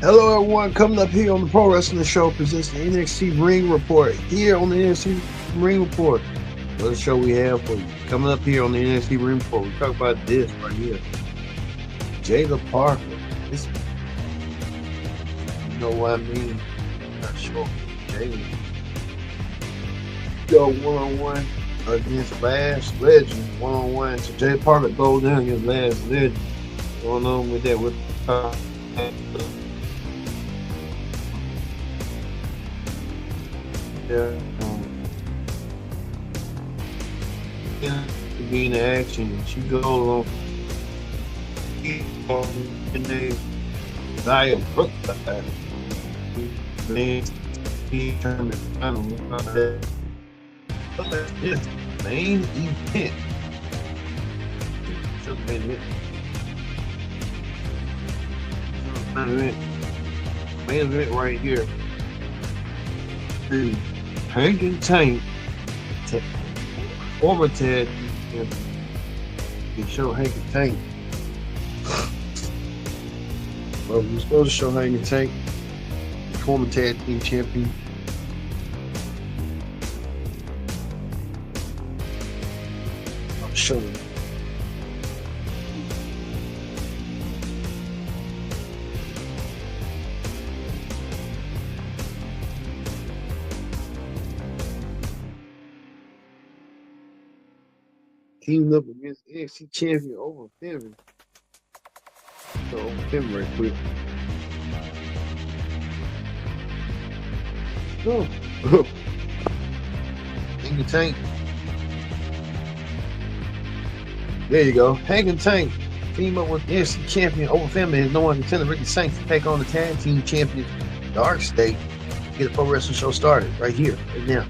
Hello, everyone. Coming up here on the Pro Wrestling Show presents the NXT Ring Report. Here on the NXT Ring Report, what show we have for you. Coming up here on the NXT Ring Report, we talk about this right here. Jada Parker. This, you know what I mean? I'm not sure. Jada go one-on-one against Last Legend. One-on-one. So Jada Parker goes down against Last Legend. Going on with that. With yeah, to be in the action. She goes on in the Zaya Brookside. Then he turned the final. This main event. Main event right here. Hank and Tank, former Ted, and show Hank and Tank. Well, we're supposed to show Hank and Tank, former tag team champion. I'll show them. Teamed up against NXT champion over Finn. So over Finn right quick. Oh. Hank and Tank. There you go. Hank and Tank team up with NXT champion over Finn and no one contender Ricky Saints to take on the tag team champion DarkState. Get the Pro Wrestling Show started right here, right now.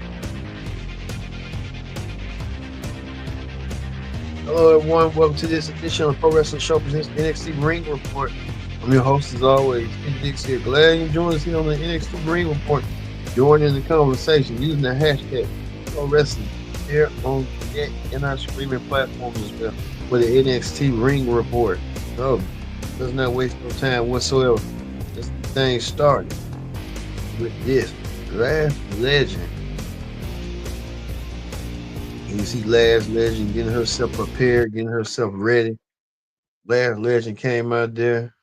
Hello, everyone. Welcome to this edition of the Pro Wrestling Show presents NXT Ring Report. I'm your host, as always, Ken Dix here. Glad you joined us here on the NXT Ring Report. Join in the conversation using the hashtag Pro Wrestling here on the and our streaming platforms as well for the NXT Ring Report. So, let's not waste no time whatsoever. This thing started with this Last Legend. You see Last Legend getting herself prepared, getting herself ready. Last Legend came out there,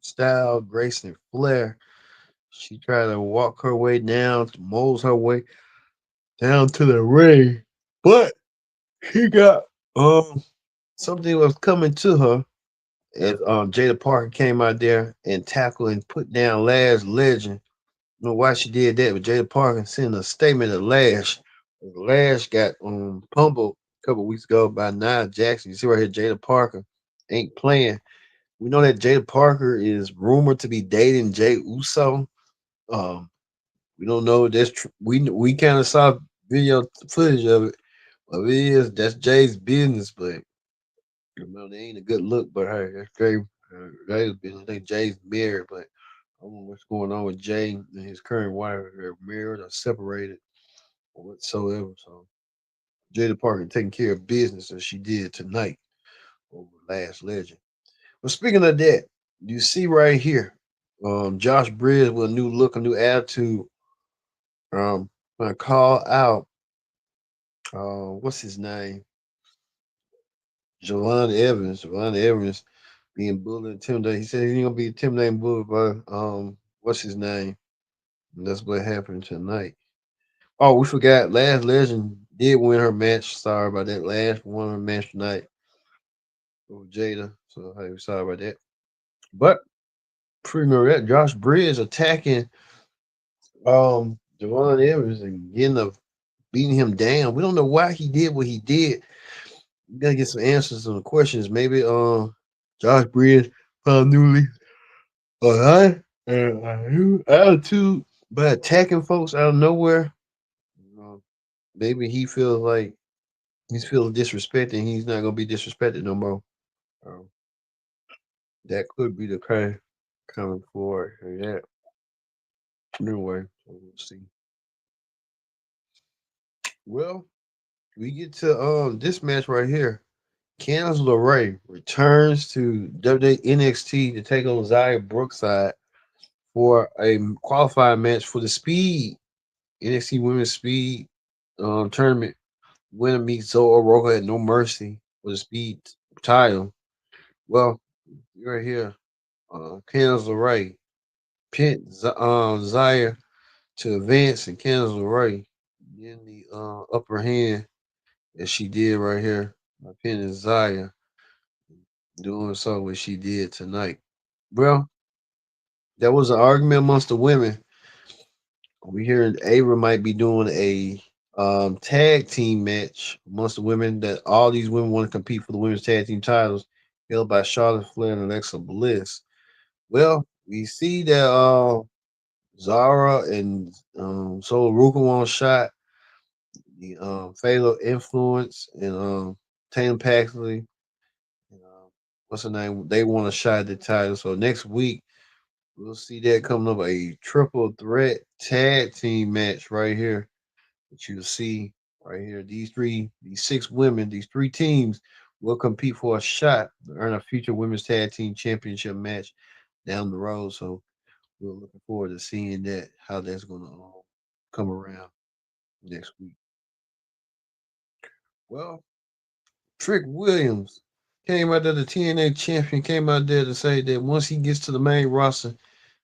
style, grace, and flair. She tried to walk her way down, to mose her way down to the ring, but she got something was coming to her. And Jada Parker came out there and tackled and put down Last Legend. I don't know why she did that, but Jada Parker sent a statement to Lash. Lash got pummeled a couple weeks ago by Nia Jackson. You see right here, Jada Parker ain't playing. We know that Jada Parker is rumored to be dating Jay Uso. Um, we don't know. We kind of saw video footage of it. But it is that's Jay's business, but you know they ain't a good look. But hey, that's Jay's business. I think Jay's married, but I don't know what's going on with Jay and his current wife. They're married or separated or whatsoever. So Jada Parker taking care of business as she did tonight over Last Legend. Well, speaking of that, you see right here, Josh Bridges with a new look, a new attitude. Gonna call out what's his name? Javon Evans being bullied, intimidated. He said he's gonna be intimidated and bullied by what's his name? And that's what happened tonight. Oh, we forgot Last Legend did win her match. Sorry about that. Last won her match tonight with Jada. So hey, sorry about that. But pretty much that Josh Bridges attacking Javon Evans and beating him down. We don't know why he did what he did. We gotta get some answers on the questions. Maybe Josh Bridges found newly a new attitude by attacking folks out of nowhere. Uh, Maybe he feels like he's feeling disrespected and he's not gonna be disrespected no more. Um, that could be the kind coming forward. Yeah. Anyway, so we'll see. Well, we get to this match right here. Candice LeRae returns to WWE NXT to take on Zaya Brookside. for a qualifying match for the Speed NXT Women's Speed tournament. Winner meets Zoe Roca at No Mercy for the Speed title. Well, right here, Candice LeRae pinned Zaya to advance, and Candice LeRae in the upper hand as she did right here by pinning Zaya, doing so what she did tonight. Well, there was an argument amongst the women. We hear Ava might be doing a tag team match amongst the women that all these women want to compete for the women's tag team titles, held by Charlotte Flair and Alexa Bliss. Well, we see that Zara and Solo Ruka one shot, the Fatal Influence and Tatum Paxley. And, what's her name? They want a shot at the title. So next week we'll see that coming up a triple threat tag team match right here that you'll see right here. These six women, these three teams will compete for a shot to earn a future women's tag team championship match down the road. So we're looking forward to seeing that how that's going to come around next week. Well, Trick Williams came out there, the TNA champion came out there to say that once he gets to the main roster,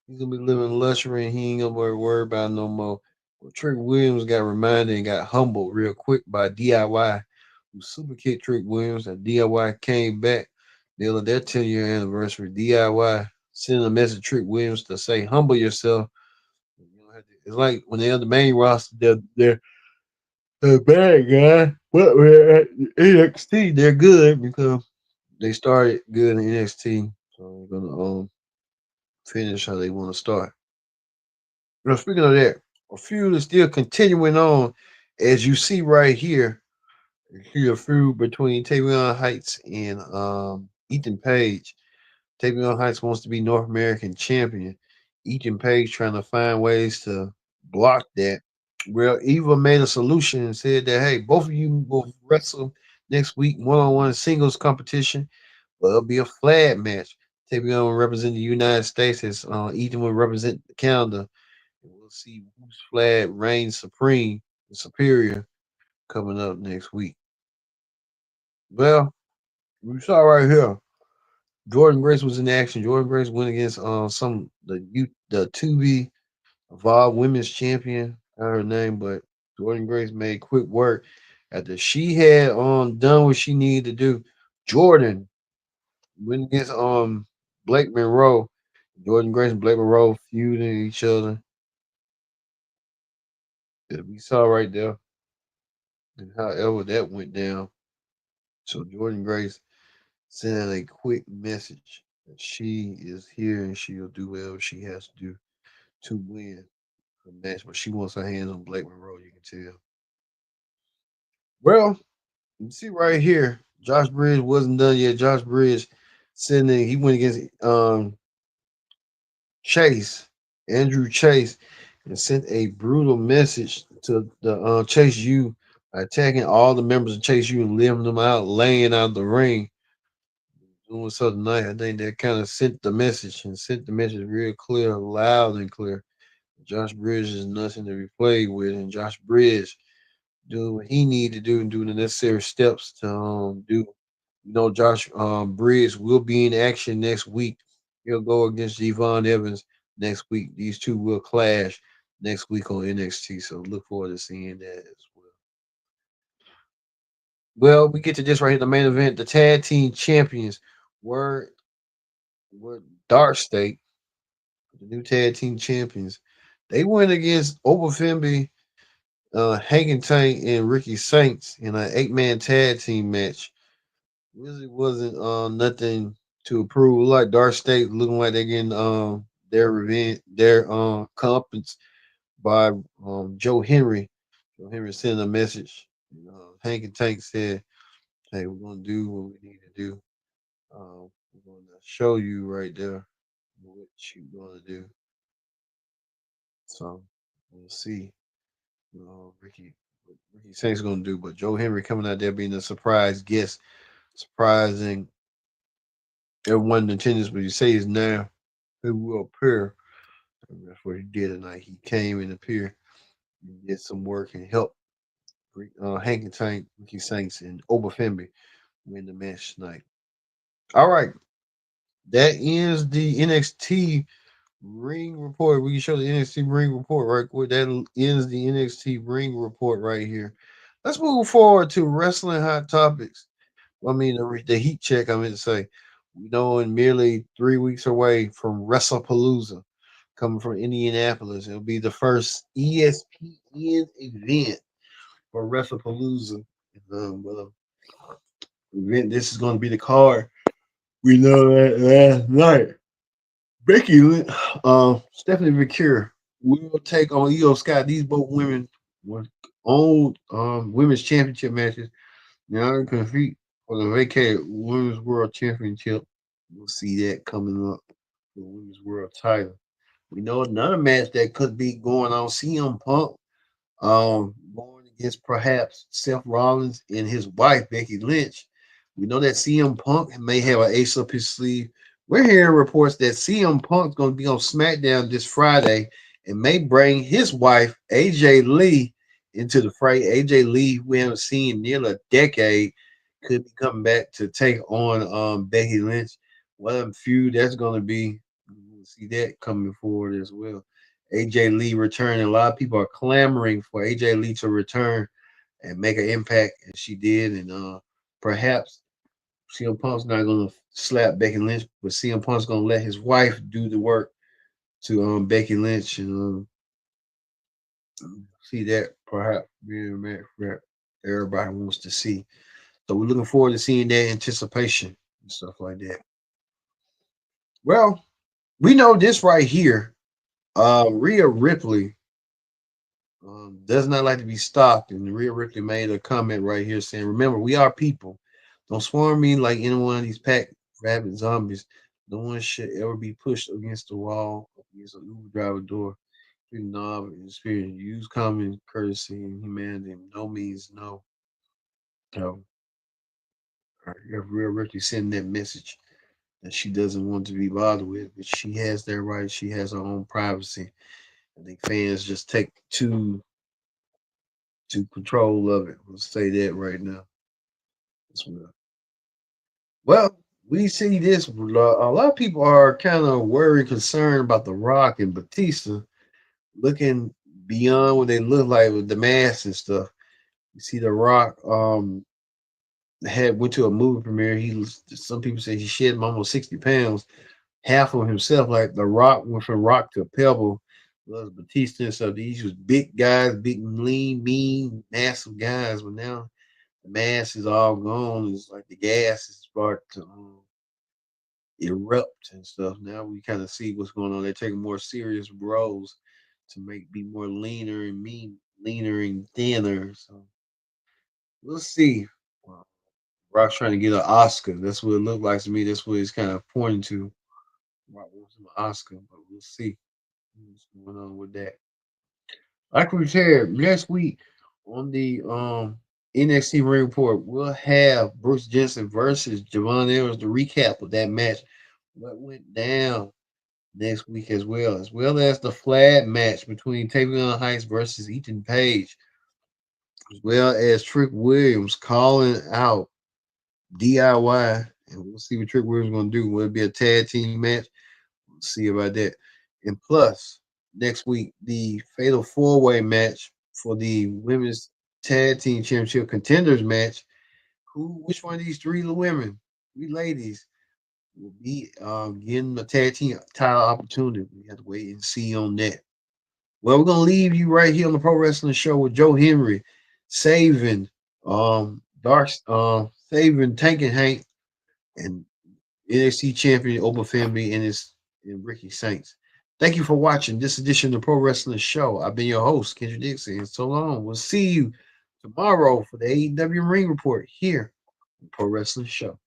he's gonna be living luxury and he ain't gonna worry about no more. Well, Trick Williams got reminded and got humbled real quick by DIY, who super kicked Trick Williams, and DIY came back. They on their 10-year anniversary. DIY sending a message to Trick Williams to say, humble yourself. You don't have to, it's like when they're on the main roster, they're a bad guy. But we're at NXT, they're good because they started good in NXT. So they're gonna finish how they want to start. Now, speaking of that, a feud is still continuing on, as you see right here. Here, a feud between Tavion Heights and Ethan Page. Tavion Heights wants to be North American champion. Ethan Page trying to find ways to block that. Well, Eva made a solution and said that, hey, both of you will wrestle next week, one-on-one singles competition, but it'll be a flag match. Tavion will represent the United States as Ethan will represent Canada. And we'll see whose flag reigns supreme and superior coming up next week. Well, we saw right here. Jordan Grace was in action. Jordan Grace went against the 2B Evolve Women's Champion. I her name, but Jordan Grace made quick work after she had done what she needed to do. Jordan went against Blake Monroe. Jordan Grace and Blake Monroe feuding each other. That we saw right there. And however that went down. So Jordan Grace sent out a quick message that she is here and she'll do whatever she has to do to win the match. But she wants her hands on Blake Monroe, you can tell. Well, you see right here, Josh Bridge wasn't done yet. Josh Bridge sending he went against Chase, Andrew Chase, and sent a brutal message to the Chase U, attacking all the members of Chase U and leaving them out, laying out the ring. Doing so tonight, I think that kind of sent the message and sent the message real clear, loud and clear. Josh Bridge is nothing to be played with, and Josh Bridge doing what he need to do and doing the necessary steps to do. You know, Josh Bridge will be in action next week. He'll go against Javon Evans next week. These two will clash next week on NXT. So look forward to seeing that as well. Well, we get to this right here, the main event. The tag team champions were were Dark State, the new tag team champions. They went against Oberfimby, Hagen Tank, and Ricky Saints in an 8-man tag team match. Really wasn't nothing to approve. Like Dark State looking like they're getting their revenge, their compliments by Joe Hendry. Joe Hendry sent a message. Hank and Tank said, "Hey, we're gonna do what we need to do. We're gonna show you right there what you're gonna do." So we'll see. What Ricky Saints gonna do, but Joe Henry coming out there being a surprise guest, surprising everyone in attendance. But you say is now who will appear. That's what he did tonight. He came and appeared, and did some work and helped Hanky Tank, Ricky Saints, and Obafemi win the match tonight. All right, that ends the NXT Ring Report. We can show the NXT Ring Report right quick. That ends the NXT Ring Report right here. Let's move forward to Wrestling Hot Topics. I mean, the heat check, I meant to say. We know in merely 3 weeks away from WrestlePalooza coming from Indianapolis. It'll be the first ESPN event for WrestlePalooza. Well, event. This is going to be the card. We know that last night. Becky Lynch, Stephanie McCure will take on Io Scott. These both women were on women's championship matches. Now they compete for the vacated women's world championship. We'll see that coming up for the women's world title. We know another match that could be going on. CM Punk going against perhaps Seth Rollins and his wife Becky Lynch. We know that CM Punk may have an ace up his sleeve. We're hearing reports that CM Punk's going to be on SmackDown this Friday and may bring his wife AJ Lee into the fray. AJ Lee, we haven't seen in nearly a decade, could be coming back to take on Becky Lynch. What a feud that's going to be. We'll see that coming forward as well. AJ Lee returning. A lot of people are clamoring for AJ Lee to return and make an impact, and she did. And perhaps CM Punk's not going to slap Becky Lynch, but CM Punk's going to let his wife do the work to Becky Lynch, and see that perhaps being a match that everybody wants to see. So we're looking forward to seeing that anticipation and stuff like that. Well, we know this right here. Rhea Ripley does not like to be stopped, and Rhea Ripley made a comment right here saying, "Remember, we are people. Don't swarm me like any one of these pack rabid zombies. No one should ever be pushed against the wall, against an Uber driver door. You knob and experience. Use common courtesy and humanity. No means no." So, if Rhea Ripley sending that message that she doesn't want to be bothered with, but she has that right. She has her own privacy. I think fans just take to control of it. We'll say that right now. As well. Well, we see this. A lot of people are kind of worried, concerned about The Rock and Batista looking beyond what they look like with the mask and stuff. You see, The Rock had went to a movie premiere. Some people say he shed almost 60 pounds, half of himself. Like The Rock went from rock to pebble. Was Batista and stuff. These was big guys, big, lean, mean, massive guys. But now the mass is all gone. It's like the gas is starting to erupt and stuff. Now we kind of see what's going on. They're taking more serious roles to be more leaner and mean, leaner and thinner. So we'll see. Well, Rock's trying to get an Oscar. That's what it looked like to me. That's what it's kind of pointing to. Rock wants an Oscar, but we'll see what's going on with that. Like we said, next week on the NXT Ring Report, we'll have Bruce Jensen versus Javon Evans to recap of that match. What went down next week as well as the flag match between Tavion Heights versus Ethan Page, as well as Trick Williams calling out DIY. And we'll see what Trick Williams is going to do. Will it be a tag team match? We'll see about that. And plus, next week, the fatal four-way match for the women's tag team championship contenders match. Which one of these three women, three ladies, will be getting a tag team title opportunity? We have to wait and see on that. Well, we're gonna leave you right here on the Pro Wrestling Show with Joe Henry saving saving Tank and Hank and NXT champion Oba Family and Ricky Saints. Thank you for watching this edition of the Pro Wrestling Show. I've been your host, Kendrick Dixon, and so long. We'll see you tomorrow for the AEW Ring Report here on the Pro Wrestling Show.